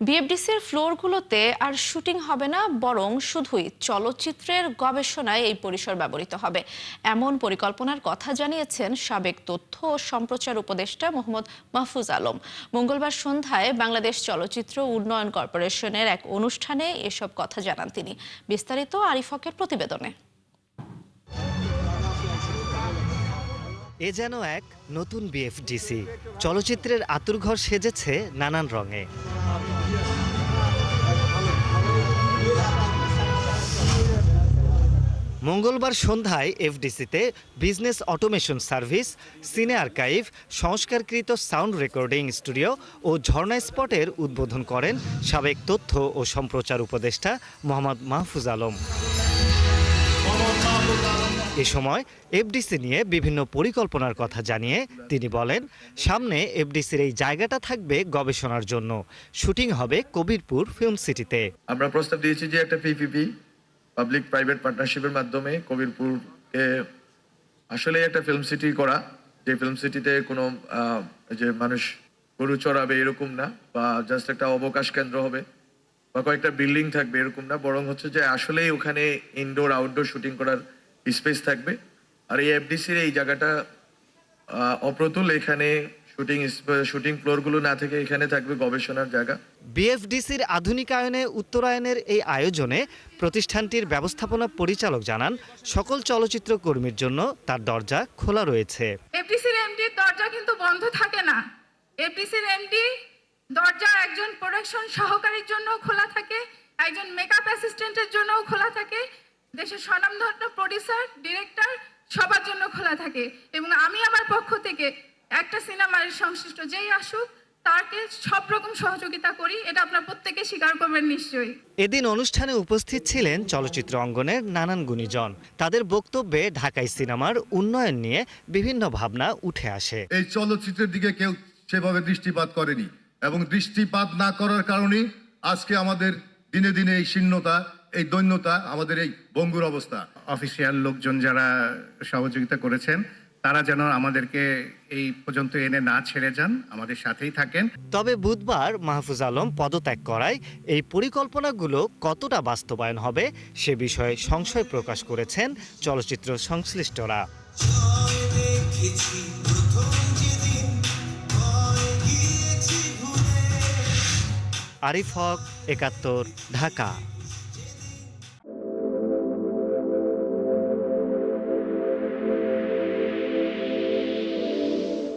বিএফডিসির ফ্লোরগুলোতে আর shooting হবে না, বরং শুধুই চলচ্চিত্রের গবেষণায় এই পরিসর ব্যবহৃত হবে, এমন পরিকল্পনার কথা জানিয়েছেন সাবেক তথ্য ও সম্প্রচার উপদেষ্টা মোহাম্মদ মাহফুজ আলম। মঙ্গলবার সন্ধ্যায় বাংলাদেশ চলচ্চিত্র উন্নয়ন কর্পোরেশনের এক অনুষ্ঠানে এসব কথা জানান তিনি। বিস্তারিত আরিফ হকের প্রতিবেদনে। এ যেন এক নতুন বিএফডিসি। চলচ্চিত্রের আতুরঘর সেজেছে নানান রঙে। মঙ্গলবার সন্ধ্যায় এফডিসিতে বিজনেস অটোমেশন সার্ভিস, সিনে আর্কাইভ, সংস্কারকৃত সাউন্ড রেকর্ডিং স্টুডিও ও ঝর্ণা স্পটের উদ্বোধন করেন সাবেক তথ্য ও সম্প্রচার উপদেষ্টা মোহাম্মদ মাহফুজ আলম। এ সময় এফডিসি নিয়ে বিভিন্ন পরিকল্পনার কথা জানিয়ে তিনি বলেন, সামনে এফডিসির এই জায়গাটা থাকবে গবেষণার জন্য। শুটিং হবে কবিরপুর ফিল্ম সিটিতে। আমরা প্রস্তাব দিয়েছি যে একটা পিপিপি, পাবলিক প্রাইভেট পার্টনারশিপের মাধ্যমে কবিরপুরকে আসলে একটা ফিল্ম সিটি করা, যে ফিল্ম সিটিতে কোনো যে মানুষ গরু চড়াবে এরকম না, বা জাস্ট একটা অবকাশ কেন্দ্র হবে বা কয়েকটা বিল্ডিং থাকবে এরকম না, বরং হচ্ছে যে আসলেই ওখানে ইনডোর আউটডোর শুটিং করার স্পেস থাকবে। আর এই এফডিসির এই জায়গাটা অপ্রতুল, এখানে শুটিং ফ্লোরগুলো না থেকে এখানে থাকবে গবেষণার জায়গা। বিএফডিসির আধুনিকায়নে উত্তরায়ণের এই আয়োজনে প্রতিষ্ঠানটির ব্যবস্থাপনা পরিচালক জানান, সকল চলচ্চিত্র কর্মীর জন্য তার দরজা খোলা রয়েছে। এফডিসির এমডির দরজা কিন্তু বন্ধ থাকে না। এফডিসির এমডি দরজা একজন প্রোডাকশন সহকারীর জন্য খোলা থাকে, একজন মেকআপ অ্যাসিস্ট্যান্টের জন্যও খোলা থাকে, দেশের স্বনামধন্য প্রোডিউসার, ডিরেক্টর সবার জন্য খোলা থাকে। এবং আমি আমার পক্ষ থেকে একটা সিনেমার সংশ্লিষ্ট যেই আসুক তাকে সব রকম সহযোগিতা করি, এটা আপনার প্রত্যেকে স্বীকার করবেন নিশ্চয়ই। এদিন অনুষ্ঠানে উপস্থিত ছিলেন চলচ্চিত্র অঙ্গনের নানান গুণীজন। তাদের বক্তব্যে ঢাকাই সিনেমার উন্নয়ন নিয়ে বিভিন্ন ভাবনা উঠে আসে। এই চলচ্চিত্রের দিকে কেউ সেভাবে দৃষ্টিপাত করেনি, এবং দৃষ্টিপাত না করার কারণে আজকে আমাদের দিনে দিনে এই শীর্ণতা, এই দৈন্যতা, আমাদের এই ভঙ্গুর অবস্থা। অফিসিয়াল লোকজন যারা সহযোগিতা করেছেন তারা যেন আমাদেরকে এই পর্যন্ত এনে না ছেড়ে যান, আমাদের সাথেই থাকেন। তবে বুধবার মাহফুজ আলম পদত্যাগ করায় এই পরিকল্পনাগুলো কতটা বাস্তবায়ন হবে সে বিষয়ে সংশয় প্রকাশ করেছেন চলচ্চিত্র সংশ্লিষ্টরা। আরিফ হক, ৭১, ঢাকা।